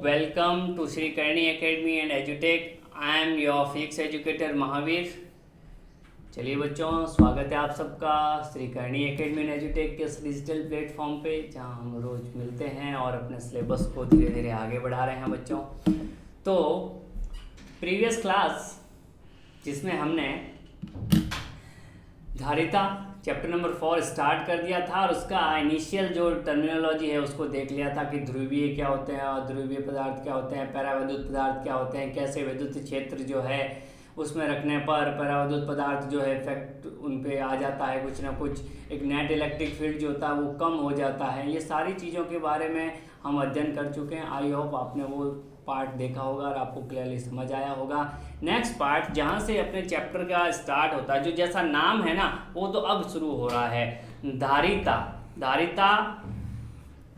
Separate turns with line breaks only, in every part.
welcome to Sri Karni Academy and EduTech. I am your physics educator Mahavir. चलिए बच्चों, स्वागत है आप सबका श्री करनी एकेडमी एंड एजुटेक के इस डिजिटल प्लेटफॉर्म पे, जहां हम रोज़ मिलते हैं और अपने सिलेबस को धीरे धीरे आगे बढ़ा रहे हैं बच्चों। तो प्रीवियस क्लास जिसमें हमने धारिता चैप्टर नंबर 4 स्टार्ट कर दिया था और उसका इनिशियल जो टर्मिनोलॉजी है उसको देख लिया था कि ध्रुवीय क्या होते हैं और ध्रुवीय पदार्थ क्या होते हैं, पैरावैद्युत पदार्थ क्या होते हैं, कैसे वैद्युत क्षेत्र जो है उसमें रखने पर पैरावैद्युत पदार्थ जो है इफेक्ट उन पे आ जाता है, कुछ ना कुछ एक नेट इलेक्ट्रिक फील्ड जो होता है वो कम हो जाता है। ये सारी चीज़ों के बारे में हम अध्ययन कर चुके हैं। आई होप आपने वो पार्ट देखा होगा और आपको क्लियरली समझ आया होगा। नेक्स्ट पार्ट जहाँ से अपने चैप्टर का स्टार्ट होता है, जो जैसा नाम है ना वो तो अब शुरू हो रहा है, धारिता। धारिता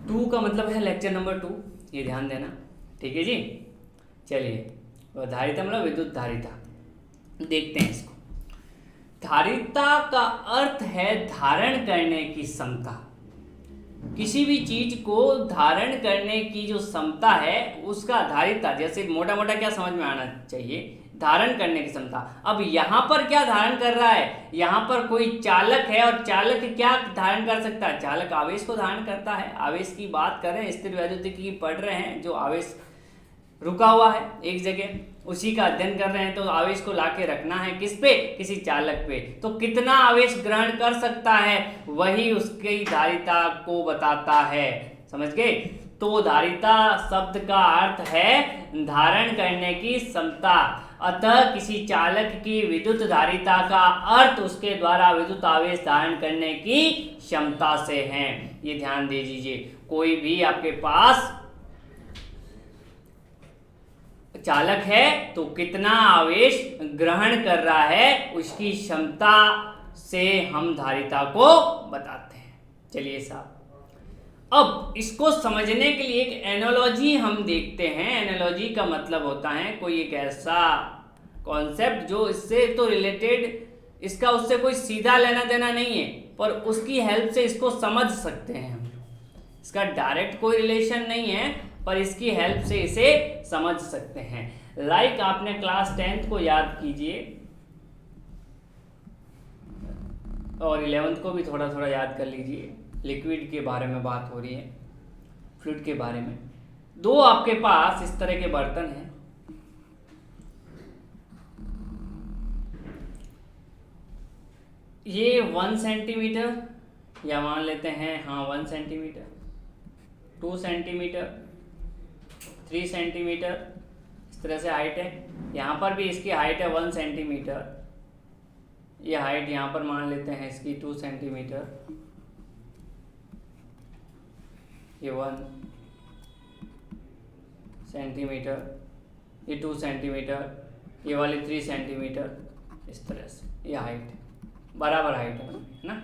2 का मतलब है लेक्चर नंबर 2, ये ध्यान देना, ठीक है जी। चलिए, धारिता मतलब विद्युत धारिता, देखते हैं इसको। धारिता का अर्थ है धारण करने की क्षमता। किसी भी चीज को धारण करने की जो क्षमता है उसका धारिता, जैसे मोटा मोटा क्या समझ में आना चाहिए, धारण करने की क्षमता। अब यहाँ पर क्या धारण कर रहा है, यहाँ पर कोई चालक है और चालक क्या धारण कर सकता है, चालक आवेश को धारण करता है। आवेश की बात कर रहे हैं, स्थिर वैद्युतिकी पढ़ रहे हैं, जो आवेश रुका हुआ है एक जगह उसी का अध्ययन कर रहे हैं। तो आवेश को लाके रखना है किस पे, किसी चालक पे। तो कितना आवेश ग्रहण कर सकता है वही उसकी धारिता को बताता है, समझ गए। तो धारिता शब्द का अर्थ है धारण करने की क्षमता। अतः किसी चालक की विद्युत धारिता का अर्थ उसके द्वारा विद्युत आवेश धारण करने की क्षमता से है। ये ध्यान दे दीजिए, कोई भी आपके पास चालक है तो कितना आवेश ग्रहण कर रहा है उसकी क्षमता से हम धारिता को बताते हैं। चलिए साहब, अब इसको समझने के लिए एक एनालॉजी हम देखते हैं। एनालॉजी का मतलब होता है कोई एक ऐसा कॉन्सेप्ट जो इससे तो रिलेटेड, इसका उससे कोई सीधा लेना देना नहीं है, पर उसकी हेल्प से इसको समझ सकते हैं हम। इसका डायरेक्ट कोई रिलेशन नहीं है, पर इसकी हेल्प से इसे समझ सकते हैं। लाइक आपने क्लास 10th को याद कीजिए और 11th को भी थोड़ा थोड़ा याद कर लीजिए। लिक्विड के बारे में बात हो रही है, फ्लूइड के बारे में। 2 आपके पास इस तरह के बर्तन हैं, ये 1 सेंटीमीटर या मान लेते हैं, हाँ 1 सेंटीमीटर, 2 सेंटीमीटर, 3 सेंटीमीटर, इस तरह से हाइट है। यहाँ पर भी इसकी हाइट है 1 सेंटीमीटर। ये हाइट यहाँ पर मान लेते हैं इसकी 2 सेंटीमीटर, ये 1 सेंटीमीटर, ये 2 सेंटीमीटर, ये वाली 3 सेंटीमीटर, इस तरह से ये हाइट बराबर हाइट है ना।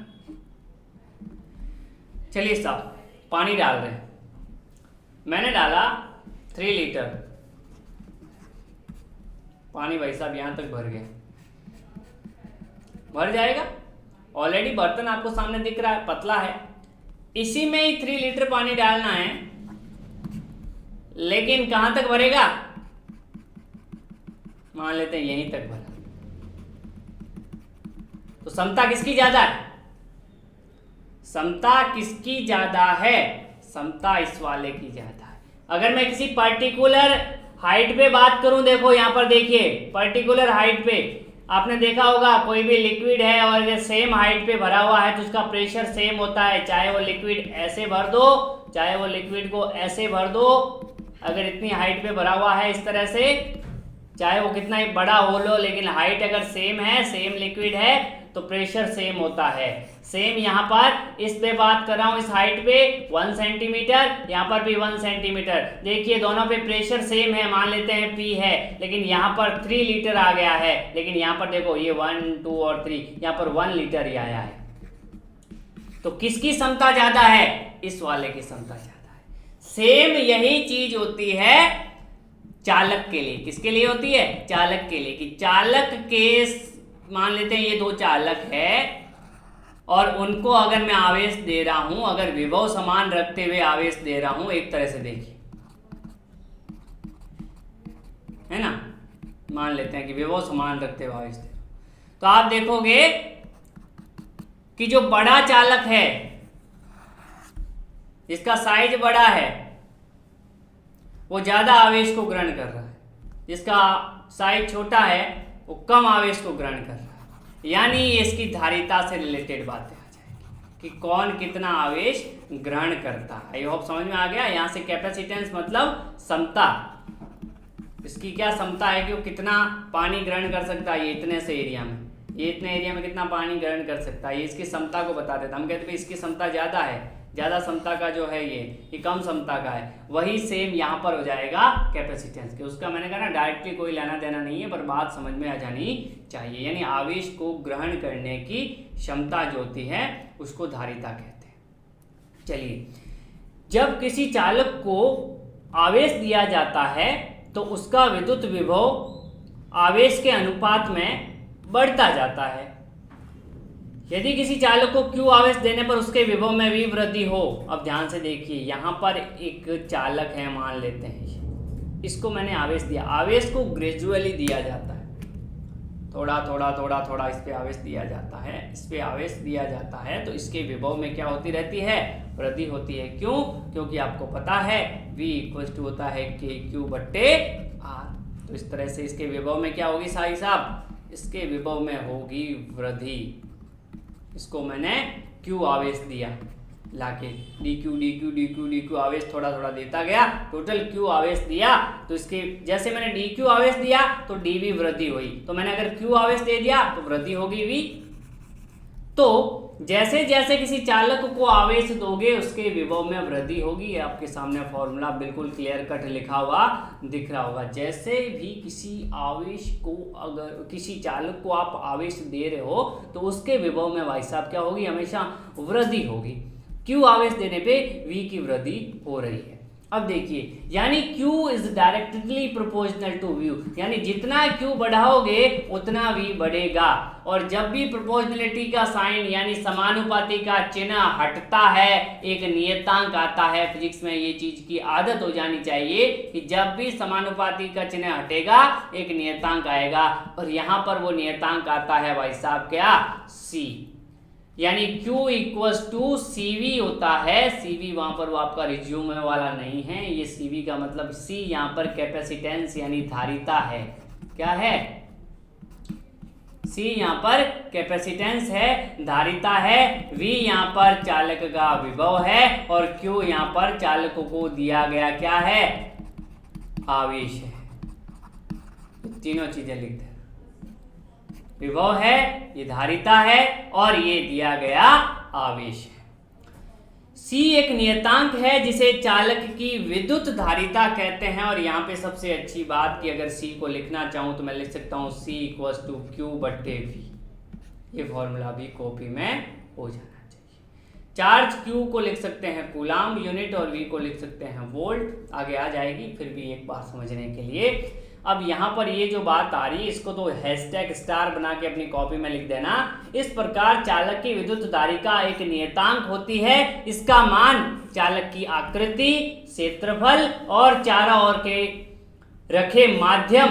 चलिए साहब, पानी डाल रहे हैं। मैंने डाला 3 लीटर पानी, भाई साहब यहाँ तक भर गया, भर जाएगा। ऑलरेडी बर्तन आपको सामने दिख रहा है, पतला है, इसी में ही 3 लीटर पानी डालना है, लेकिन कहां तक भरेगा, मान लेते हैं यहीं तक भरा। तो क्षमता किसकी ज्यादा है, क्षमता किसकी ज्यादा है, क्षमता इस वाले की ज्यादा है। अगर मैं किसी पर्टिकुलर हाइट पे बात करूं, देखो यहां पर देखिए, पर्टिकुलर हाइट पे आपने देखा होगा कोई भी लिक्विड है और ये सेम हाइट पे भरा हुआ है तो उसका प्रेशर सेम होता है, चाहे वो लिक्विड ऐसे भर दो, चाहे वो लिक्विड को ऐसे भर दो। अगर इतनी हाइट पे भरा हुआ है इस तरह से, चाहे वो कितना ही बड़ा हो लो, लेकिन हाइट अगर सेम है, सेम लिक्विड है, तो प्रेशर सेम होता है। सेम यहाँ पर इस पे बात कर रहा हूँ, इस हाइट पे 1 सेंटीमीटर, यहाँ पर भी 1 सेंटीमीटर। देखिए दोनों पे प्रेशर सेम है, मान लेते हैं P है, लेकिन यहाँ पर 3 लीटर आ गया है, लेकिन यहाँ पर देखो ये 1, 2 और 3, यहाँ पर 1 लीटर ही आया है। तो किसकी क्षमता ज्यादा है, इस वाले की क्षमता ज्यादा है। सेम यही चीज होती है चालक के लिए। किसके लिए होती है, चालक के लिए। कि चालक के, मान लेते हैं ये 2 चालक है और उनको अगर मैं आवेश दे रहा हूं, अगर विभव समान रखते हुए आवेश दे रहा हूं, एक तरह से देखिए है ना, मान लेते हैं कि विभव समान रखते हुए आवेश दे, तो आप देखोगे कि जो बड़ा चालक है जिसका साइज बड़ा है वो ज्यादा आवेश को ग्रहण कर रहा है, जिसका साइज छोटा है वो कम आवेश को ग्रहण कर रहा है। यानी इसकी धारिता से रिलेटेड बातें आ जाएगी कि कौन कितना आवेश ग्रहण करता है। आई होप समझ में आ गया। यहाँ से कैपेसिटेंस मतलब क्षमता, इसकी क्या क्षमता है कि वो कितना पानी ग्रहण कर सकता है, ये इतने से एरिया में, ये इतने एरिया में कितना पानी ग्रहण कर सकता है, ये इसकी क्षमता को बता देता। हम कहते हैं इसकी क्षमता ज़्यादा है, ज़्यादा क्षमता का जो है ये कम क्षमता का है। वही सेम यहाँ पर हो जाएगा कैपेसिटेंस के। उसका मैंने कहा ना डायरेक्टली कोई लेना देना नहीं है, पर बात समझ में आ जानी चाहिए। यानी आवेश को ग्रहण करने की क्षमता जो होती है उसको धारिता कहते हैं। चलिए, जब किसी चालक को आवेश दिया जाता है तो उसका विद्युत विभव आवेश के अनुपात में बढ़ता जाता है। यदि किसी चालक को Q आवेश देने पर उसके विभव में भी वृद्धि हो। अब ध्यान से देखिए, यहाँ पर एक चालक है, मान लेते हैं इसको मैंने आवेश दिया। आवेश को ग्रेजुअली दिया जाता है, थोड़ा थोड़ा थोड़ा थोड़ा इस पे आवेश दिया जाता है, इस पे आवेश दिया जाता है, तो इसके विभव में क्या होती रहती है, वृद्धि होती है। क्यों? क्योंकि आपको पता है V इक्वल टू होता है KQ/R। तो इस तरह से इसके विभव में क्या होगी साई साहब, इसके विभव में होगी वृद्धि। इसको मैंने Q आवेश दिया लाके, dQ आवेश थोड़ा थोड़ा देता गया, टोटल Q आवेश दिया, तो इसके जैसे मैंने dQ आवेश दिया तो dV वृद्धि हुई। तो मैंने अगर Q आवेश दे दिया तो वृद्धि होगी V। तो जैसे जैसे किसी चालक को आवेश दोगे उसके विभव में वृद्धि होगी। ये आपके सामने फॉर्मूला बिल्कुल क्लियर कट लिखा हुआ दिख रहा होगा। जैसे भी किसी आवेश को, अगर किसी चालक को आप आवेश दे रहे हो तो उसके विभव में भाई साहब क्या होगी, हमेशा वृद्धि होगी। Q आवेश देने पे V की वृद्धि हो रही है। अब देखिए, यानी Q is directly proportional to V, यानी जितना Q बढ़ाओगे उतना V बढ़ेगा। और जब भी प्रोपोर्शनलिटी का साइन यानी समानुपाती का चिन्ह हटता है, एक नियतांक आता है। फिजिक्स में ये चीज की आदत हो जानी चाहिए कि जब भी समानुपाती का चिन्ह हटेगा एक नियतांक आएगा, और यहाँ पर वो नियतांक आता है भाई साहब क्या, C। यानी Q इक्वल्स टू CV होता है। CV वहां पर वो आपका रिज्यूम वाला नहीं है, ये CV का मतलब C यहाँ पर कैपेसिटेंस यानी धारिता है। क्या है, C यहाँ पर कैपेसिटेंस है, धारिता है, V यहाँ पर चालक का विभव है, और Q यहाँ पर चालकों को दिया गया क्या है, आवेश है। तीनों चीजें लिखते हैं, विभव है, ये धारिता है, और ये दिया गया आवेश है। C एक नियतांक है जिसे चालक की विद्युत धारिता कहते हैं। और यहाँ पे सबसे अच्छी बात कि अगर C को लिखना चाहूँ तो मैं लिख सकता हूँ C इक्वल्स टू Q/V। ये फॉर्मूला भी कॉपी में हो जाना चाहिए। चार्ज Q को लिख सकते हैं कूलाम यूनिट, और V को लिख सकते हैं वोल्ट। आगे आ जाएगी फिर भी एक बार समझने के लिए। अब यहाँ पर ये जो बात आ रही है इसको तो #* बना के अपनी कॉपी में लिख देना। इस प्रकार चालक की विद्युत धारिता एक नियतांक होती है। इसका मान चालक की आकृति, क्षेत्रफल और चारों ओर के रखे माध्यम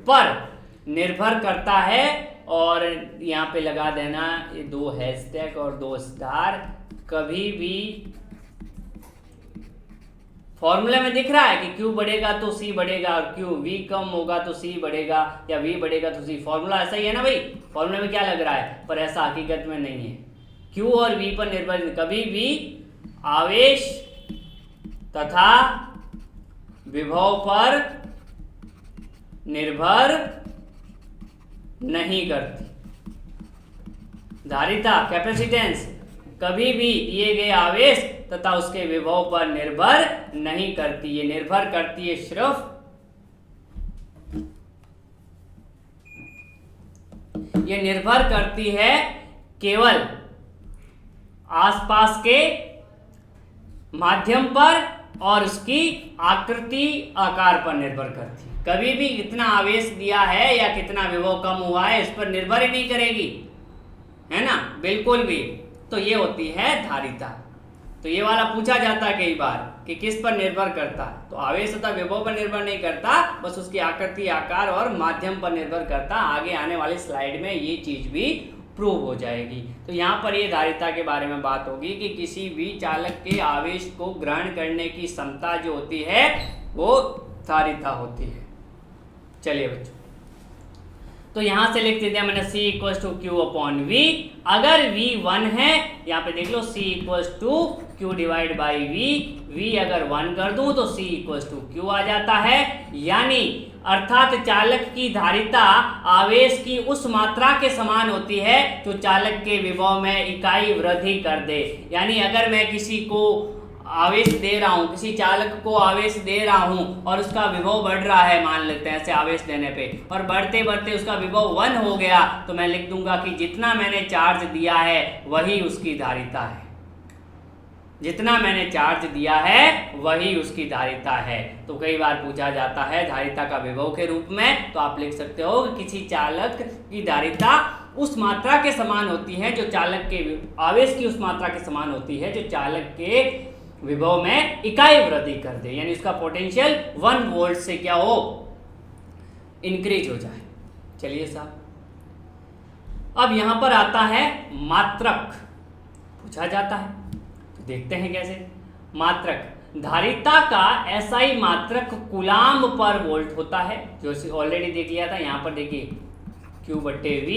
पर निर्भर करता है। और यहाँ पे लगा देना ये 2 हैशटैग और 2 स्टार। कभी भी फॉर्मूले में दिख रहा है कि Q बढ़ेगा तो C बढ़ेगा, और V कम होगा तो C बढ़ेगा, या V बढ़ेगा तो C। फॉर्मूला ऐसा ही है ना भाई, फॉर्मूले में क्या लग रहा है, पर ऐसा हकीकत में नहीं है। Q और V पर निर्भर, कभी भी आवेश तथा विभव पर निर्भर नहीं करती। धारिता कैपेसिटेंस कभी भी दिए गए आवेश तथा उसके विभव पर निर्भर नहीं करती। ये निर्भर करती है सिर्फ, ये निर्भर करती है केवल आसपास के माध्यम पर और उसकी आकृति आकार पर निर्भर करती है। कभी भी कितना आवेश दिया है या कितना विभव कम हुआ है इस पर निर्भर ही नहीं करेगी, है ना, बिल्कुल भी। तो ये होती है धारिता। तो ये वाला पूछा जाता है कई बार कि किस पर निर्भर करता है, तो आवेश तथा विभव पर निर्भर नहीं करता, बस उसकी आकृति, आकार और माध्यम पर निर्भर करता। आगे आने वाली स्लाइड में ये चीज भी प्रूव हो जाएगी। तो यहाँ पर ये धारिता के बारे में बात होगी कि किसी भी चालक के आवेश को ग्रहण करने की क्षमता जो होती है वो धारिता होती है। चलिए बच्चों, तो यहां से लिख देते हैं मैंने C = Q/V। अगर V 1 है, यहाँ पे देख लो C = Q/V। V अगर 1 कर दूं तो C = Q आ जाता है, यानी अर्थात चालक की धारिता आवेश की उस मात्रा के समान होती है जो चालक के विभव में इकाई वृद्धि कर दे। यानी अगर मैं किसी को आवेश दे रहा हूं, किसी चालक को आवेश दे रहा हूं और उसका विभव बढ़ रहा है, मान लेते हैं ऐसे आवेश देने पे, और बढ़ते बढ़ते उसका विभव 1 हो गया, तो मैं लिख दूंगा कि जितना मैंने चार्ज दिया है वही उसकी धारिता है। जितना मैंने चार्ज दिया है वही उसकी धारिता है। तो कई बार पूछा जाता है धारिता का विभव के रूप में, तो आप लिख सकते हो कि किसी चालक की धारिता उस मात्रा के समान होती है जो चालक के आवेश की उस मात्रा के समान होती है जो चालक के विभव में इकाई वृद्धि कर दे, यानी उसका पोटेंशियल 1 वोल्ट से क्या हो, इंक्रीज हो जाए। चलिए साहब, अब यहां पर आता है मात्रक, पूछा जाता है, तो देखते हैं कैसे। मात्रक धारिता का SI मात्रक कूलाम पर वोल्ट होता है, जो ऑलरेडी देख लिया था। यहां पर देखिए Q/V,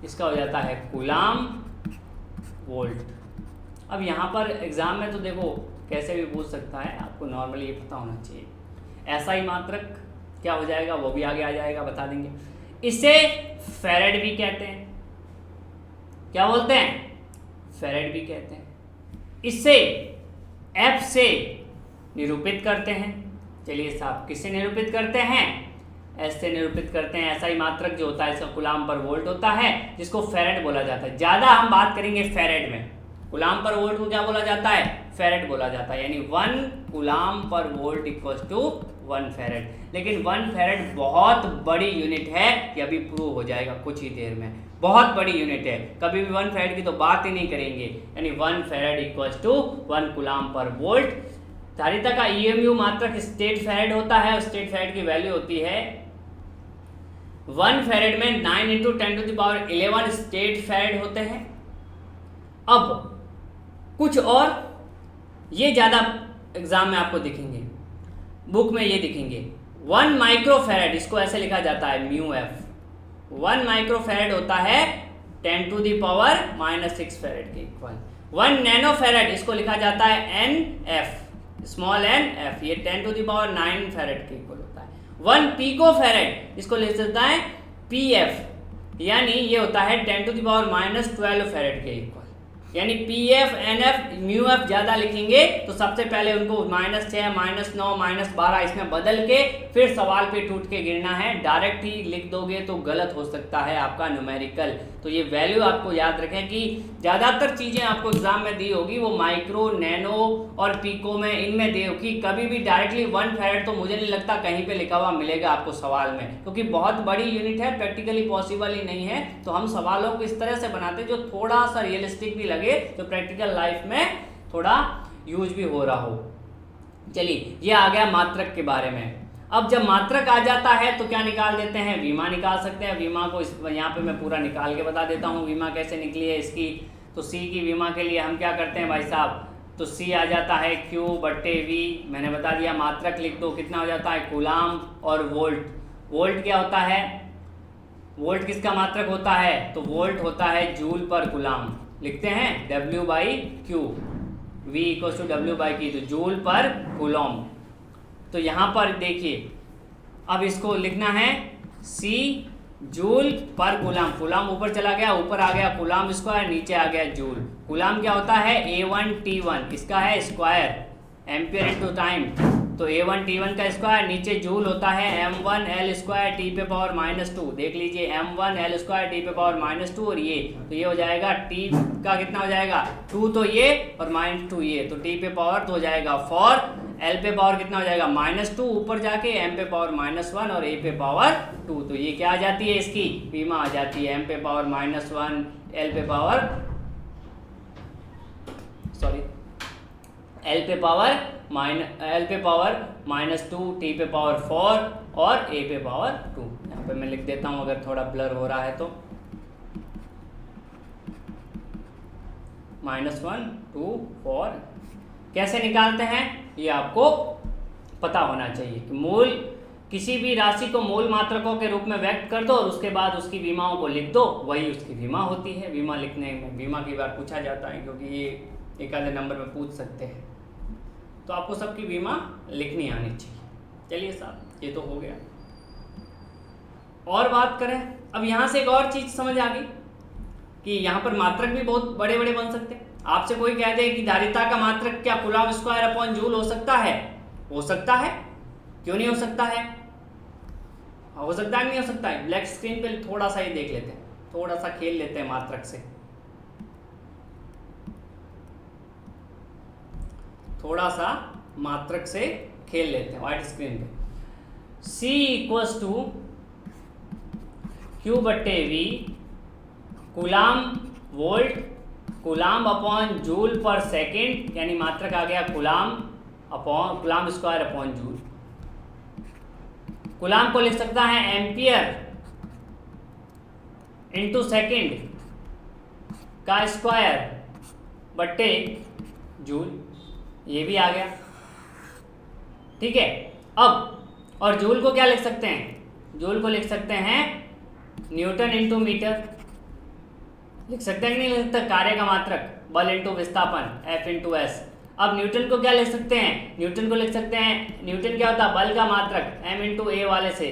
इसका हो जाता है कूलाम वोल्ट। अब यहाँ पर एग्जाम में तो देखो कैसे भी पूछ सकता है, आपको नॉर्मली ये पता होना चाहिए। SI मात्रक क्या हो जाएगा वो भी आगे आ जाएगा, बता देंगे। इसे फेरेड भी कहते हैं, क्या बोलते हैं, फेरेड भी कहते हैं। इसे F से निरूपित करते हैं। चलिए साहब, किससे निरूपित करते हैं, S से निरूपित करते हैं। SI मात्रक जो होता है इसका कूलाम पर वोल्ट होता है, जिसको फेरेड बोला जाता है। ज़्यादा हम बात करेंगे फेरेड में। कूलाम पर वोल्ट को क्या बोला जाता है, फेरेड बोला जाता है, यानी 1 कूलाम पर वोल्ट = 1 फेरेड। लेकिन 1 फेरेड बहुत बड़ी यूनिट है, ये अभी प्रूव हो जाएगा कुछ ही देर में। बहुत बड़ी यूनिट है, कभी भी 1 फेरेड की तो बात ही नहीं करेंगे, यानी 1 फेरेड = 1 कूलाम पर वोल्ट। धारिता का EMU मात्रक स्टेट फेरेड होता है, और स्टेट फेरेड की वैल्यू होती है 1 फेरेड में 9 × 10⁻11 स्टेट फेरेड होते हैं। अब कुछ और ये ज़्यादा एग्जाम में आपको दिखेंगे, बुक में ये दिखेंगे। 1 माइक्रोफेरेड, इसको ऐसे लिखा जाता है μF। 1 माइक्रोफेरेड होता है 10⁻⁻6 फेरेड के इक्वल। 1 नैनोफेरेड, इसको लिखा जाता है NF, स्मॉल nf, ये 10⁻9 फेरेड के इक्वल होता है। 1 पिकोफेरेड, इसको लिख सकता है PF, यानी ये होता है 10⁻12 फेरेड के इक्वल। यानी PF, NF, μF ज़्यादा लिखेंगे तो सबसे पहले उनको -6, -9, -12 इसमें बदल के फिर सवाल पे टूट के गिरना है। डायरेक्ट ही लिख दोगे तो गलत हो सकता है आपका न्यूमेरिकल। तो ये वैल्यू आपको याद रखें कि ज़्यादातर चीज़ें आपको एग्जाम में दी होगी वो माइक्रो, नैनो और पिको में, इनमें दी होगी। कभी भी डायरेक्टली 1 फेरेड तो मुझे नहीं लगता कहीं पे लिखा हुआ मिलेगा आपको सवाल में, क्योंकि बहुत बड़ी यूनिट है, प्रैक्टिकली पॉसिबल ही नहीं है। तो हम सवालों को इस तरह से बनाते हैं जो थोड़ा सा रियलिस्टिक भी लगे, तो प्रैक्टिकल लाइफ में थोड़ा यूज भी हो रहा हो। चलिए, ये आ गया मात्रक के बारे में। अब जब मात्रक आ जाता है तो क्या निकाल देते हैं, विमा निकाल सकते हैं। विमा को यहाँ पे मैं पूरा निकाल के बता देता हूँ विमा कैसे निकली है इसकी। तो C की विमा के लिए हम क्या करते हैं भाई साहब, तो C आ जाता है Q/V, मैंने बता दिया। मात्रक लिख दो, कितना हो जाता है, कूलाम और वोल्ट। वोल्ट क्या होता है, वोल्ट किसका मात्रक होता है, तो वोल्ट होता है जूल पर कूलाम। लिखते हैं W/Q, V = W/Q, तो जूल पर कूलॉम। तो यहाँ पर देखिए, अब इसको लिखना है C जूल पर कूलाम। कूलाम ऊपर चला गया, ऊपर आ गया कूलाम स्क्वायर, नीचे आ गया जूल। कूलाम क्या होता है, A1T1, इसका है स्क्वायर, एम्पियर × टाइम। तो A1T1 का स्क्वायर, नीचे जूल होता है M1L² T⁻²। देख लीजिए, M1L² T⁻², और ये तो ये हो जाएगा T का कितना हो जाएगा 2, तो ये और -2 ये, तो T पे पावर तो हो जाएगा 4, L पे पावर कितना हो जाएगा -2, ऊपर जाके M पे पावर -1 और A पे पावर 2। तो ये क्या आ जाती है, इसकी विमा आ जाती है M पे पावर -1, L पे पावर L पे पावर -2, T पे पावर 4 और A पे पावर 2। यहाँ पे मैं लिख देता हूँ अगर थोड़ा ब्लर हो रहा है तो, -1 2 4। कैसे निकालते हैं ये आपको पता होना चाहिए कि मूल, किसी भी राशि को मूल मात्रकों के रूप में व्यक्त कर दो और उसके बाद उसकी विमाओं को लिख दो, वही उसकी विमा होती है। विमा लिखने में, विमा की बार पूछा जाता है क्योंकि ये एक आधे नंबर में पूछ सकते हैं, तो आपको सबकी विमा लिखनी आनी चाहिए। चलिए साहब, ये तो हो गया। और बात करें, अब यहाँ से एक और चीज़ समझ आ गई कि यहाँ पर मात्रक भी बहुत बड़े बड़े बन सकते हैं। आपसे कोई कह दे कि धारिता का मात्रक क्या कूलॉम स्क्वायर अपॉन जूल हो सकता है? हो सकता है, क्यों नहीं हो सकता है? हो सकता है नहीं हो सकता है? ब्लैक स्क्रीन पे थोड़ा सा ही देख लेते हैं, थोड़ा सा खेल लेते हैं मात्रक से, थोड़ा सा मात्रक से खेल लेते हैं व्हाइट स्क्रीन पे। C इक्वल्स टू Q बट्टे V coulomb volt, coulomb upon joule पर सेकेंड, यानी मात्रक आ गया coulomb square upon joule. Coulomb को लिख सकता है एम्पियर इंटू सेकेंड का स्क्वायर बट्टे जूल, ये भी आ गया। ठीक है, अब और जूल को क्या लिख सकते हैं? जूल को लिख सकते हैं न्यूटन इंटू मीटर, लिख सकते हैं कि नहीं लिख सकते? कार्य का मात्रक, बल इंटू विस्थापन, F इंटू एस। अब न्यूटन को क्या लिख सकते हैं? न्यूटन को लिख सकते हैं, न्यूटन क्या होता है? बल का मात्रक, M इंटू ए वाले से,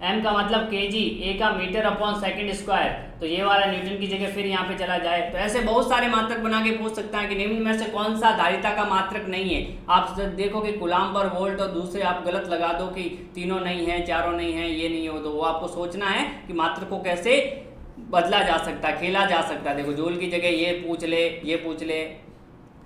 M का मतलब kg, A का मीटर अपॉन सेकेंड स्क्वायर, तो ये वाला न्यूटन की जगह फिर यहाँ पे चला जाए। तो ऐसे बहुत सारे मात्रक बना के पूछ सकता है कि निम्न में से कौन सा धारिता का मात्रक नहीं है। आप देखो कि कूलाम पर वोल्ट और दूसरे आप गलत लगा दो कि तीनों नहीं है, चारों नहीं है, ये नहीं हो, तो वो आपको सोचना है कि मात्रक को कैसे बदला जा सकता है, खेला जा सकता है। देखो जूल की जगह ये पूछ ले, ये पूछ ले,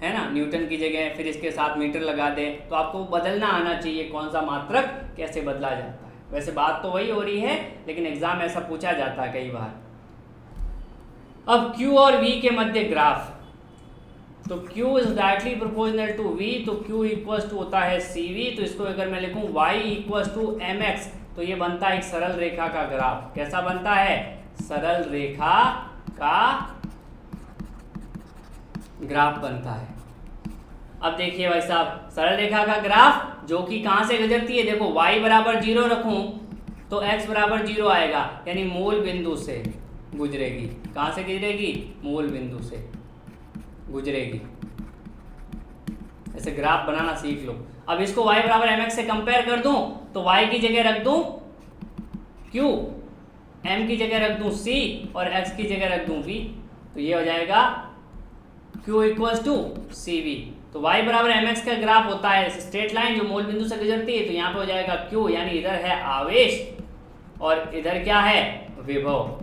है ना, न्यूटन की जगह फिर इसके साथ मीटर लगा दे, तो आपको बदलना आना चाहिए कौन सा मात्रक कैसे बदला जाता है। वैसे बात तो वही हो रही है, लेकिन एग्जाम ऐसा पूछा जाता है कई बार। अब Q और V के मध्य ग्राफ, तो Q is directly proportional to V, तो Q इक्वल्स टू होता है CV। तो इसको अगर मैं लिखूं Y इक्वल्स टू MX, तो ये बनता है एक सरल रेखा का ग्राफ। कैसा बनता है? सरल रेखा का ग्राफ बनता है। अब देखिए भाई साहब, सरल रेखा का ग्राफ जो कि कहाँ से गुजरती है? देखो y बराबर 0 रखूं तो x बराबर 0 आएगा, यानी मूल बिंदु से गुजरेगी। कहाँ से गुजरेगी? मूल बिंदु से गुजरेगी। ऐसे ग्राफ बनाना सीख लो। अब इसको y बराबर mx से कंपेयर कर दूं तो y की जगह रख दूं q, m की जगह रख दूं c और x की जगह रख दूं v, तो ये हो जाएगा Q इक्वल्स टू CV। तो y बराबर mx का ग्राफ होता है स्ट्रेट लाइन जो मूल बिंदु से गुजरती है, तो यहाँ पे हो जाएगा Q, यानी इधर है आवेश और इधर क्या है? विभव।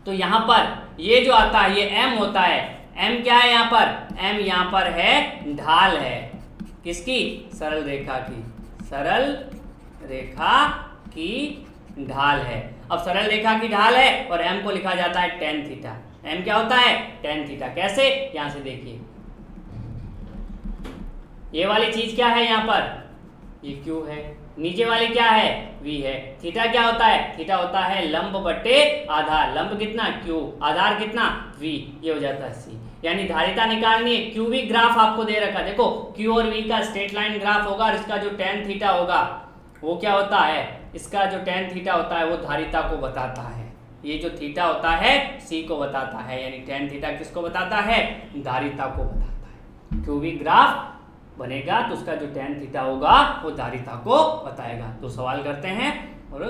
तो यहाँ पर ये जो आता है ये m होता है। m क्या है यहाँ पर? m यहाँ पर है ढाल है, किसकी? सरल रेखा की। सरल रेखा की ढाल है। अब सरल रेखा की ढाल है और m को लिखा जाता है tan थीटा। m क्या होता है? tan theta. कैसे? यहां से देखिए, ये वाली चीज क्या है यहाँ पर? ये q है, नीचे वाली क्या है? v है। थीटा क्या होता है? थीटा होता है लंब बटे आधार। लंब कितना? q, आधार कितना? v, ये हो जाता है c। यानी धारिता निकालनी है। q v ग्राफ आपको दे रखा, देखो q और v का स्ट्रेट लाइन ग्राफ होगा और इसका जो tan थीटा होगा वो क्या होता है? इसका जो tan थीटा होता है वो धारिता को बताता है। ये जो थीटा होता है c को बताता है, यानी tan थीटा किसको बताता है? धारिता को बताता है। क्यू वी ग्राफ बनेगा तो उसका जो tan थीटा होगा वो धारिता को बताएगा। तो सवाल करते हैं और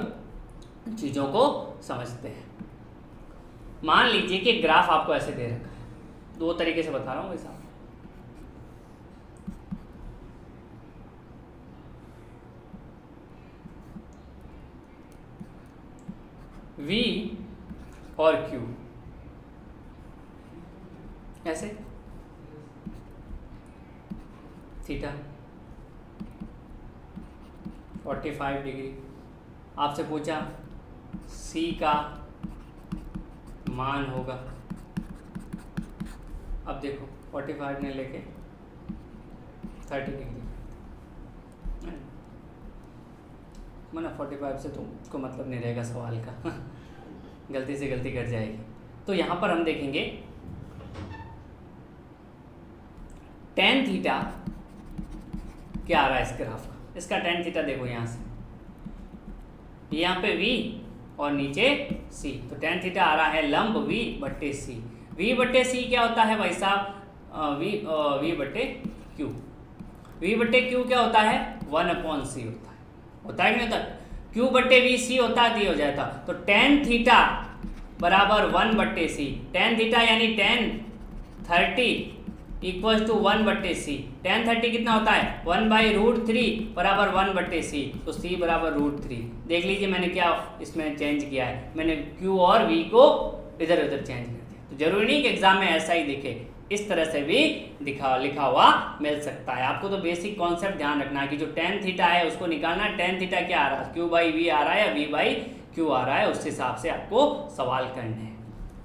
चीज़ों को समझते हैं। मान लीजिए कि ग्राफ आपको ऐसे दे रखा है, दो तरीके से बता रहा हूँ वैसा। V और Q ऐसे, थीटा 45 डिग्री। आपसे पूछा C का मान होगा। अब देखो 45 ने लेके 30 डिग्री, मैंने 45 से तुमको मतलब नहीं रहेगा सवाल का गलती से गलती कर जाएगी। तो यहाँ पर हम देखेंगे tan थीटा क्या आ रहा है इस ग्राफ का। इसका tan थीटा देखो यहाँ से, यहाँ पे v और नीचे c, तो tan थीटा आ रहा है लंब v बट्टे c। v बट्टे c क्या होता है भाई साहब? v बट्टे q। v बट्टे q क्या होता है? 1/c होता है कि नहीं होता? q बट्टे v c होता है, तो हो जाता। तो tan थीटा बराबर 1/c। tan थीटा यानी tan 30 equal to 1/c। tan 30 कितना होता है? 1/√3 बराबर 1/c। तो c बराबर √3। देख लीजिए मैंने क्या इसमें चेंज किया है, मैंने q और v को इधर उधर चेंज कर दिया। तो जरूरी नहीं कि एग्जाम में ऐसा ही दिखे, इस तरह से भी लिखा हुआ मिल सकता है। आपको तो बेसिक कॉन्सेप्ट ध्यान रखना है कि जो tan थीटा है उसको निकालना है। tan थीटा क्या आ रहा है? q/v आ रहा है या v/q आ रहा है, उस हिसाब से आपको सवाल करने हैं।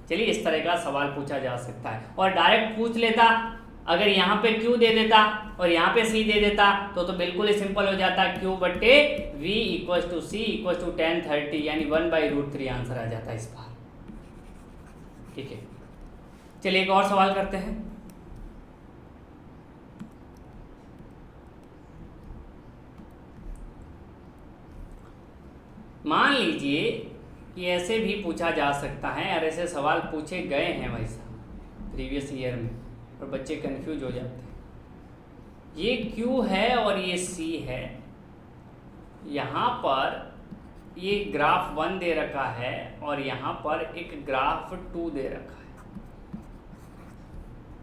चलिए, इस तरह का सवाल पूछा जा सकता है। और डायरेक्ट पूछ लेता, अगर यहाँ पे q दे देता और यहाँ पे c दे देता तो बिल्कुल ही सिंपल हो जाता। q बट्टे v equal to c equal to tan 30 यानी 1/√3 आंसर आ जाता है इस बार। ठीक है, चलिए एक और सवाल करते हैं। मान लीजिए कि ऐसे भी पूछा जा सकता है, और ऐसे सवाल पूछे गए हैं भाई साहब प्रीवियस ईयर में, और बच्चे कंफ्यूज हो जाते हैं। ये Q है और ये C है, यहाँ पर ये ग्राफ 1 दे रखा है और यहाँ पर एक ग्राफ 2 दे रखा है।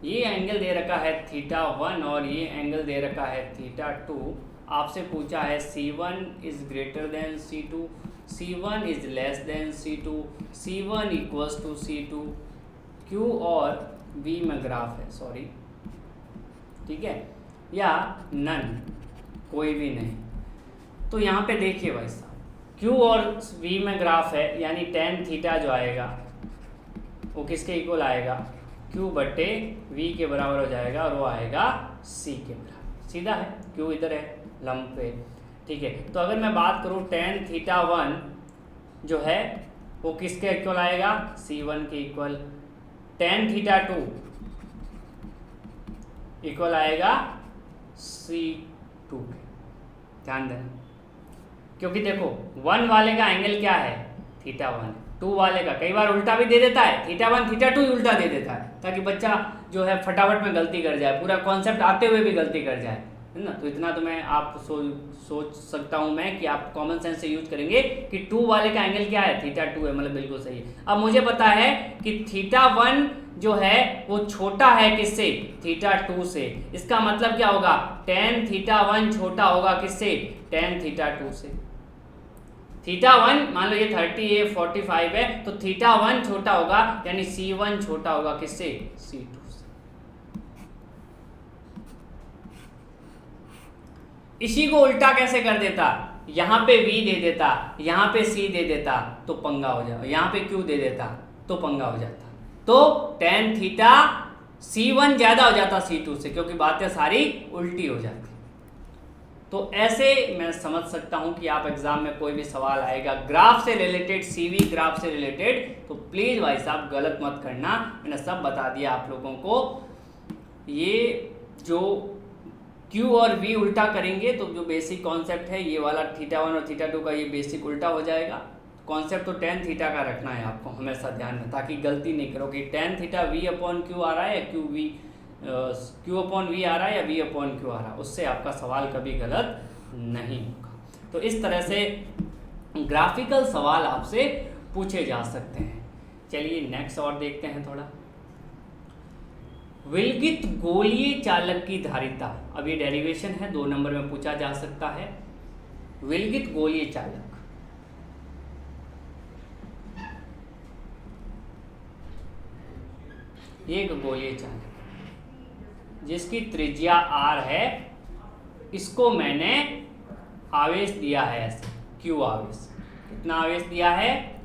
ये एंगल दे रखा है θ1 और ये एंगल दे रखा है θ2। आपसे पूछा है C1 is greater than C2, C1 is less than C2, C1 equals to C2। Q और V में ग्राफ है, सॉरी, ठीक है, या नन, कोई भी नहीं। तो यहाँ पे देखिए भाई साहब, Q और V में ग्राफ है, यानी tan थीटा जो आएगा वो किसके इक्वल आएगा? Q बट्टे V के बराबर हो जाएगा, और वो आएगा C के बराबर। सीधा है, Q इधर है लंब पे, ठीक है। तो अगर मैं बात करूँ tan θ1 जो है वो किसके इक्वल आएगा? C1 के इक्वल। tan θ2 इक्वल आएगा C2 के। ध्यान देना, क्योंकि देखो 1 वाले का एंगल क्या है? θ1। 2 वाले का कई बार उल्टा भी दे देता है, θ1 θ2 ही उल्टा दे देता है, ताकि बच्चा जो है फटाफट में गलती कर जाए, पूरा कॉन्सेप्ट आते हुए भी गलती कर जाए, है ना। तो इतना तो मैं आप सोच सकता हूँ मैं कि आप कॉमन सेंस से यूज करेंगे कि 2 वाले का एंगल क्या है? θ2 है, मतलब बिल्कुल सही है। अब मुझे पता है कि θ1 जो है वो छोटा है किससे? θ2 से। इसका मतलब क्या होगा? tan θ1 छोटा होगा किससे? tan θ2 से। θ1 मान लो ये 30 है, 45 है, तो θ1 छोटा होगा, यानी C1 छोटा होगा किससे? C2 से। इसी को उल्टा कैसे कर देता? यहाँ पे V दे देता, यहाँ पे C दे देता तो पंगा हो जाएगा, यहाँ पे Q दे देता तो पंगा हो जाता। तो tan थीटा C1 ज्यादा हो जाता C2 से, क्योंकि बातें सारी उल्टी हो जाती। तो ऐसे मैं समझ सकता हूं कि आप एग्जाम में कोई भी सवाल आएगा ग्राफ से रिलेटेड, CV ग्राफ से रिलेटेड, तो प्लीज़ भाई साहब गलत मत करना। मैंने सब बता दिया आप लोगों को। ये जो Q और V उल्टा करेंगे तो जो बेसिक कॉन्सेप्ट है ये वाला θ1 और θ2 का ये बेसिक उल्टा हो जाएगा। कॉन्सेप्ट तो tan थीटा का रखना है आपको हमेशा ध्यान में, ताकि गलती नहीं करो कि tan थीटा V/Q आ रहा है या Q/V आ रहा है या V/Q आ रहा है, उससे आपका सवाल कभी गलत नहीं होगा। तो इस तरह से ग्राफिकल सवाल आपसे पूछे जा सकते हैं। चलिए नेक्स्ट और देखते हैं थोड़ा। विलगित गोलीय चालक की धारिता, अब ये डेरिवेशन है, 2 नंबर में पूछा जा सकता है। विलगित गोलीय चालक, एक गोलीय चालक जिसकी त्रिज्या r है, इसको मैंने आवेश दिया है ऐसे Q आवेश। कितना आवेश दिया है?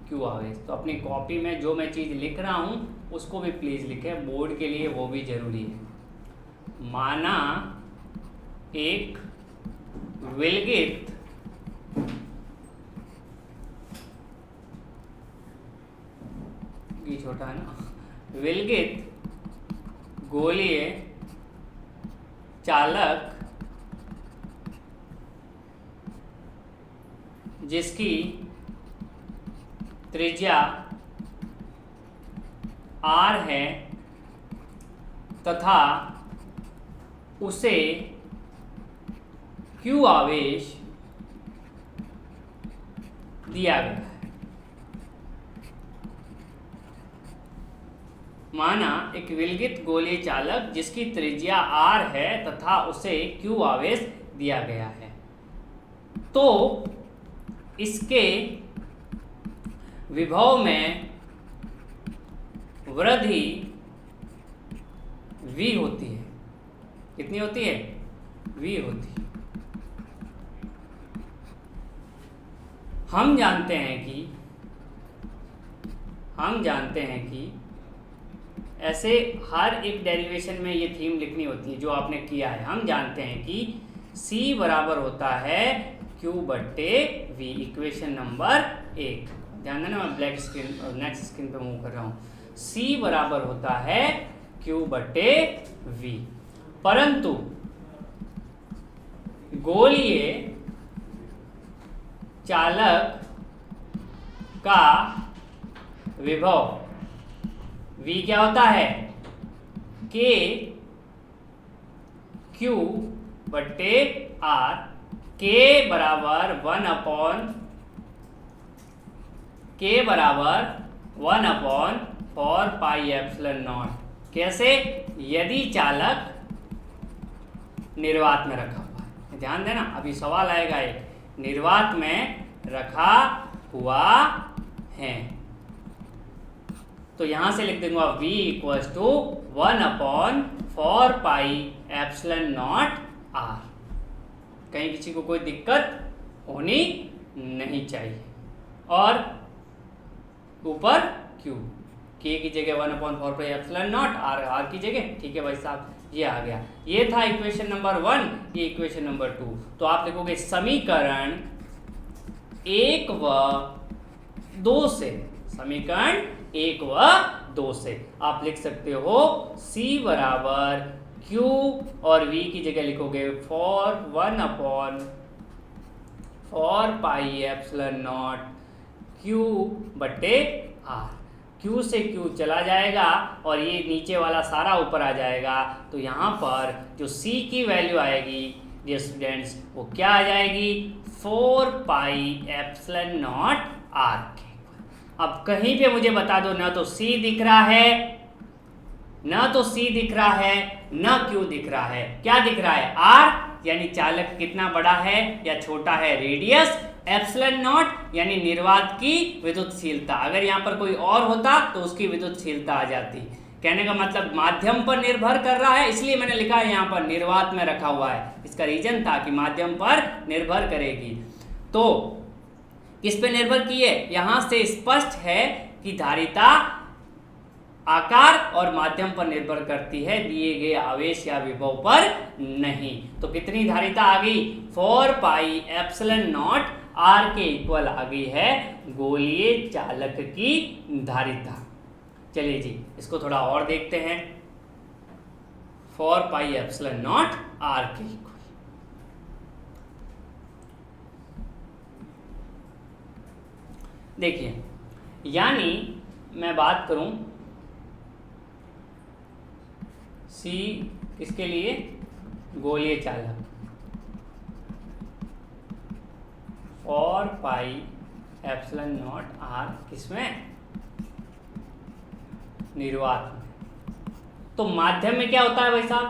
Q आवेश। तो अपनी कॉपी में जो मैं चीज़ लिख रहा हूँ उसको भी प्लीज़ लिखें, बोर्ड के लिए वो भी जरूरी है। माना एक विलगित ये छोटा है ना, विलगित गोलीय चालक जिसकी त्रिज्या r है तथा उसे q आवेश दिया गया है। माना एक विलगित गोलीय चालक जिसकी त्रिज्या r है तथा उसे q आवेश दिया गया है, तो इसके विभव में वृद्धि v होती है। कितनी होती है? v होती है। हम जानते हैं कि ऐसे हर एक डेरिवेशन में ये थीम लिखनी होती है जो आपने किया है। हम जानते हैं कि c बराबर होता है q बट्टे v, इक्वेशन नंबर 1। ध्यान देना, मैं ब्लैक स्क्रीन नेक्स्ट स्क्रीन पे मूव कर रहा हूँ। c बराबर होता है q बट्टे v, परंतु गोलीय चालक का विभव v क्या होता है? k q बट्टे r, k बराबर 1/4 पाई एप्सिलॉन नॉट। कैसे? यदि चालक निर्वात में रखा हुआ है। ध्यान देना, अभी सवाल आएगा एक, निर्वात में रखा हुआ है तो यहां से लिख दूंगा v equals to 1/4 pi epsilon naught r। कहीं किसी को कोई दिक्कत होनी नहीं चाहिए। और ऊपर q, k की जगह 1/4 पाई एप्सिलॉन नॉट, r की जगह। ठीक है भाई साहब, ये आ गया। ये था इक्वेशन नंबर 1, ये इक्वेशन नंबर 2। तो आप लिखोगे समीकरण 1 व 2 से, समीकरण 1 व 2 से आप लिख सकते हो c बराबर q और v की जगह लिखोगे 1/4 पाई एप्सिलॉन नॉट q बट्टे r। q से q चला जाएगा और ये नीचे वाला सारा ऊपर आ जाएगा। तो यहाँ पर जो c की वैल्यू आएगी डियर स्टूडेंट्स, वो क्या आ जाएगी? 4 पाई एप्सिलॉन नॉट r के। अब कहीं पे मुझे बता दो, ना तो c दिख रहा है, ना तो c दिख रहा है, ना q दिख रहा है। क्या दिख रहा है? r यानी चालक कितना बड़ा है या छोटा है, रेडियस, एप्सिलॉन नॉट यानी निर्वात की विद्युतशीलता। अगर यहाँ पर कोई और होता तो उसकी विद्युतशीलता आ जाती। कहने का मतलब माध्यम पर निर्भर कर रहा है, इसलिए मैंने लिखा है यहाँ पर निर्वात में रखा हुआ है। इसका रीजन था कि माध्यम पर निर्भर करेगी। तो किस पे निर्भर की है? यहाँ से स्पष्ट है कि धारिता आकार और माध्यम पर निर्भर करती है, दिए गए आवेश या विभव पर नहीं। तो कितनी धारिता आ गई? 4 पाई एप्सिलॉन नॉट r के इक्वल आ गई है गोलीय चालक की धारिता। चलिए जी, इसको थोड़ा और देखते हैं। 4 पाई एप्सिलॉन नॉट r के इक्वल, देखिए, यानी मैं बात करूं c किसके लिए? गोलीय चालक, 4 पाई एप्सिलॉन नॉट r किसमें? निर्वात में। तो माध्यम में क्या होता है भाई साहब?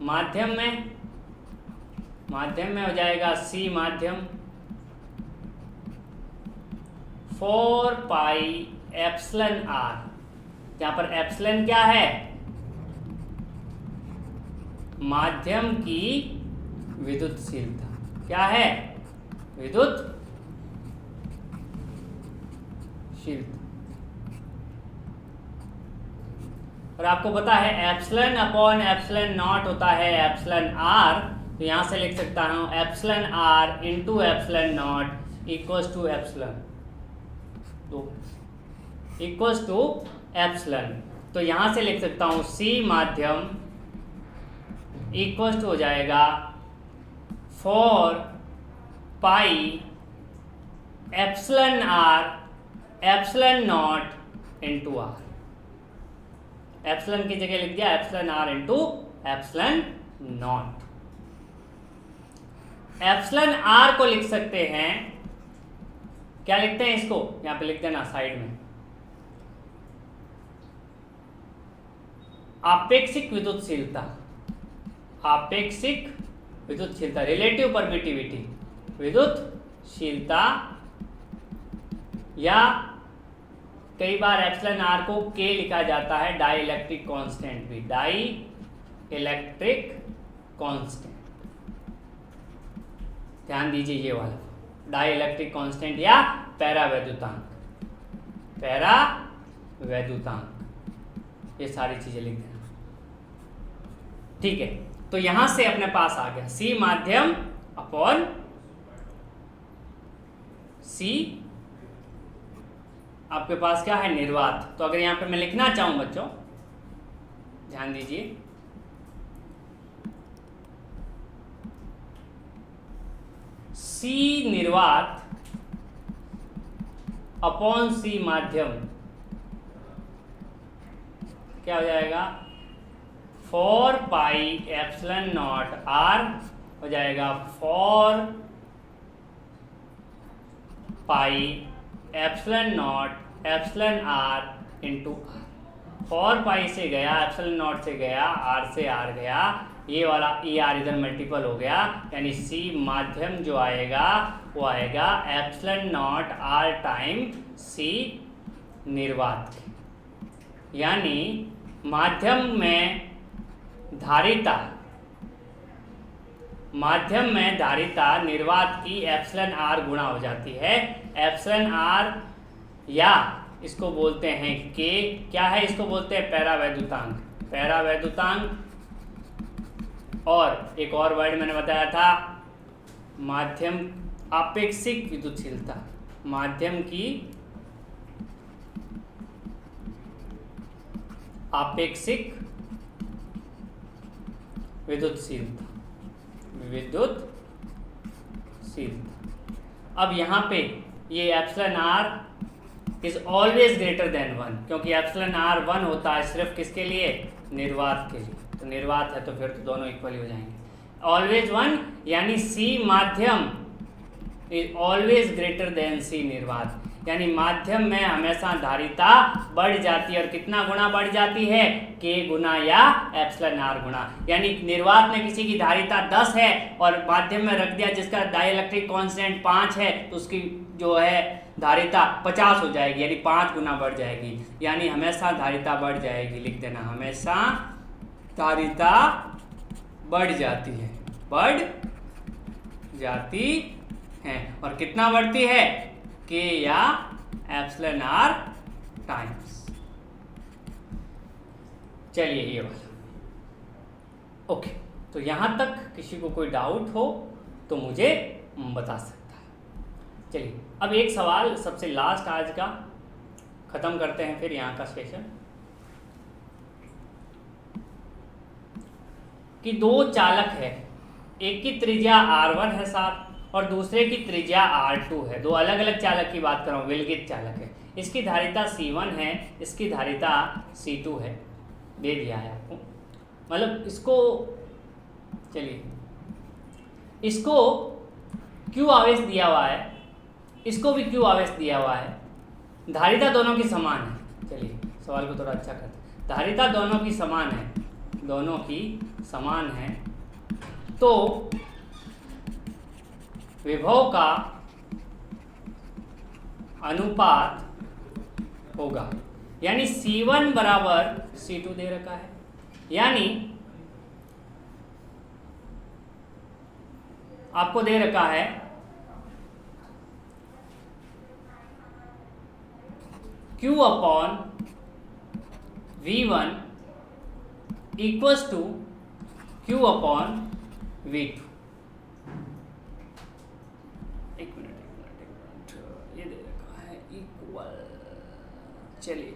माध्यम में हो जाएगा c माध्यम 4 पाई एप्सिलॉन r। यहाँ पर एप्सिलॉन क्या है? माध्यम की विद्युतशीलता। क्या है? विद्युतशीलता। और आपको पता है एप्सिलन अपॉन एप्सिलन नॉट होता है एप्सिलन आर, तो यहाँ से लिख सकता हूँ epsilon R into epsilon naught equals to epsilon, तो इक्वल्स टू एप्सिलन। तो यहाँ से लिख सकता हूँ सी माध्यम इक्वल्स टू हो जाएगा 4 pi epsilon R epsilon naught into R. Epsilon की जगह लिख दिया epsilon R into epsilon naught. Epsilon R को लिख सकते हैं, क्या लिखते हैं इसको, यहां पे लिख देना साइड में, आपेक्षिक विद्युतशीलता, आपेक्षिक विद्युतशीलता, रिलेटिव परमिटिविटी, विद्युतशीलता, या कई बार एप्सिलन आर को के लिखा जाता है डाई इलेक्ट्रिक कांस्टेंट भी, डाई इलेक्ट्रिक कांस्टेंट, ध्यान दीजिए ये वाला डाई इलेक्ट्रिक कांस्टेंट या पैरावैद्युतांक, पैरावैद्युतांक, ये सारी चीजें लिख देना, ठीक है। तो यहां से अपने पास आ गया सी माध्यम अपॉन सी, आपके पास क्या है निर्वात। तो अगर यहां पे मैं लिखना चाहूं बच्चों, ध्यान दीजिए, सी निर्वात अपॉन सी माध्यम क्या हो जाएगा 4 पाई एप्सिलन नॉट आर हो जाएगा 4 pi epsilon naught epsilon R into R. 4 pi से गया, एप्सिलन नॉट से गया, आर से आर गया, ये वाला ई आर इधर मल्टीपल हो गया, यानी सी माध्यम जो आएगा वो आएगा एप्सिलन नॉट आर टाइम सी निर्वात, यानी माध्यम में धारिता, माध्यम में धारिता निर्वात की एप्सिलन आर गुणा हो जाती है। एप्सिलन आर या इसको बोलते हैं के, क्या है इसको बोलते हैं पैरावैद्युतांक, पैरावैद्युतांक, और एक और वर्ड मैंने बताया था माध्यम आपेक्षिक विद्युतशीलता, माध्यम की आपेक्षिक विद्युतशीलता, विद्युतशीलता। अब यहाँ पे ये epsilon R is always greater than 1, क्योंकि एप्सिलन आर 1 होता है सिर्फ किसके लिए, निर्वात के लिए, तो निर्वात है तो फिर तो दोनों इक्वल हो जाएंगे। ऑलवेज 1 यानी सी माध्यम इज ऑलवेज ग्रेटर देन सी निर्वात, यानी माध्यम में हमेशा धारिता बढ़ जाती है, और कितना गुना बढ़ जाती है, के गुना या एप्सिलन आर गुना। यानी निर्वात में किसी की धारिता 10 है और माध्यम में रख दिया जिसका डाइलेक्ट्रिक कांस्टेंट 5 है, तो उसकी जो है धारिता 50 हो जाएगी, यानी 5 गुना बढ़ जाएगी, यानी हमेशा धारिता बढ़ जाएगी, लिख देना हमेशा धारिता बढ़ जाती है, बढ़ जाती है, और कितना बढ़ती है, के या एप्सिलन आर टाइम्स। चलिए ये वाला ओके। तो यहां तक किसी को कोई डाउट हो तो मुझे बता सकता है। चलिए अब एक सवाल सबसे लास्ट आज का खत्म करते हैं, फिर यहाँ का सेशन, कि दो चालक है, एक की त्रिज्या R1 है 7 और दूसरे की त्रिज्या R2 है, दो अलग अलग चालक की बात कर रहा हूँ, विलगित चालक है। इसकी धारिता C1 है, इसकी धारिता C2 है, दे दिया है आपको, मतलब इसको, चलिए इसको Q आवेश दिया हुआ है, इसको भी Q आवेश दिया हुआ है, धारिता दोनों की समान है। चलिए सवाल को थोड़ा अच्छा करते हैं, धारिता दोनों की समान है, दोनों की समान है, तो विभव का अनुपात होगा, यानी C1 बराबर C2 दे रखा है, यानी आपको दे रखा है Q upon V1 equals to Q upon V2। एक मिनट ये दे रखा है इक्वल, चलिए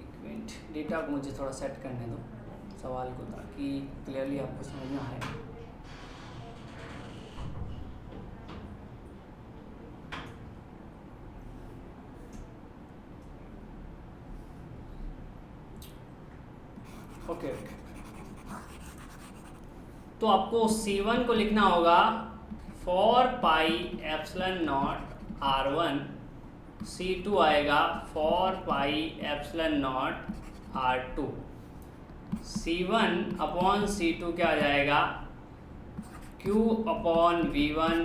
एक मिनट, डेटा को मुझे थोड़ा सेट करने दो सवाल को, ताकि क्लियरली आपको समझ में आए। ओके तो आपको C1 को लिखना होगा 4 पाई एप्सिलॉन नॉट R1, C2 आएगा 4 पाई epsilon not R2। C1 upon C2 क्या आ जाएगा, Q अपॉन V1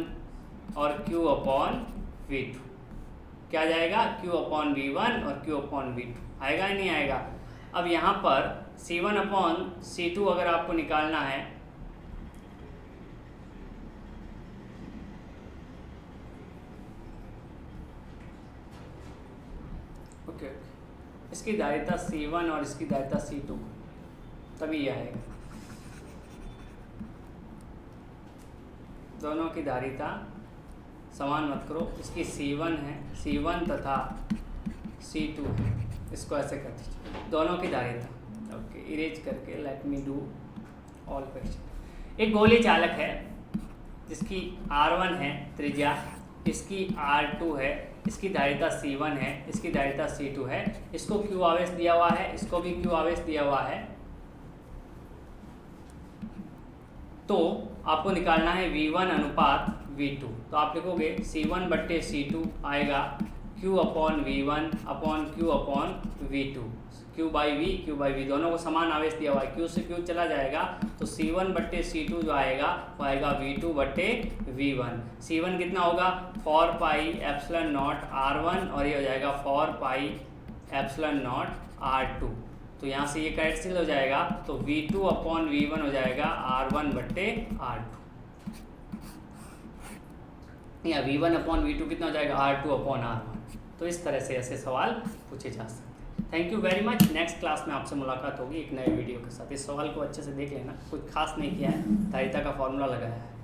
और Q अपॉन V2। क्या आ जाएगा, Q अपॉन V1 और Q अपॉन V2 आएगा या नहीं आएगा। अब यहाँ पर C1 अपॉन C2 अगर आपको निकालना है, ओके इसकी धारिता C1 और इसकी धारिता C2, तभी यह आएगा। दोनों की धारिता समान मत करो, इसकी C1 है, C1 तथा C2 है, इसको ऐसे कर दीजिए दोनों की धारिता। ओके इरेज करके let me do all question. एक गोली चालक है जिसकी R1 है त्रिज्या, इसकी R2 है, इसकी धारिता C1 है, इसकी धारिता C2 है, इसको Q आवेश दिया हुआ है, इसको भी Q आवेश दिया हुआ है। तो आपको निकालना है V1 अनुपात V2, तो आप लिखोगे C1 बट्टे C2 आएगा Q upon V1 upon Q upon V2, Q by V दोनों को समान आवेश दिया हुआ है, Q से Q चला जाएगा तो C1 बट्टे C2 जो आएगा वो आएगा V2 बट्टे V1। C1 कितना होगा 4 पाई एप्सिलॉन नॉट R1 और ये हो जाएगा 4 पाई एप्सिलॉन नॉट R2, तो यहाँ से ये कैंसिल हो जाएगा, तो V2 अपॉन V1 हो जाएगा R1 बट्टे R2, या V1 अपॉन V2 कितना हो जाएगा R2 अपॉन R1। तो इस तरह से ऐसे सवाल पूछे जा सकते हैं। Thank you very much. Next class में आपसे मुलाकात होगी एक नए वीडियो के साथ। इस सवाल को अच्छे से देख लेना, कुछ खास नहीं किया है, धारिता का फॉर्मूला लगाया है।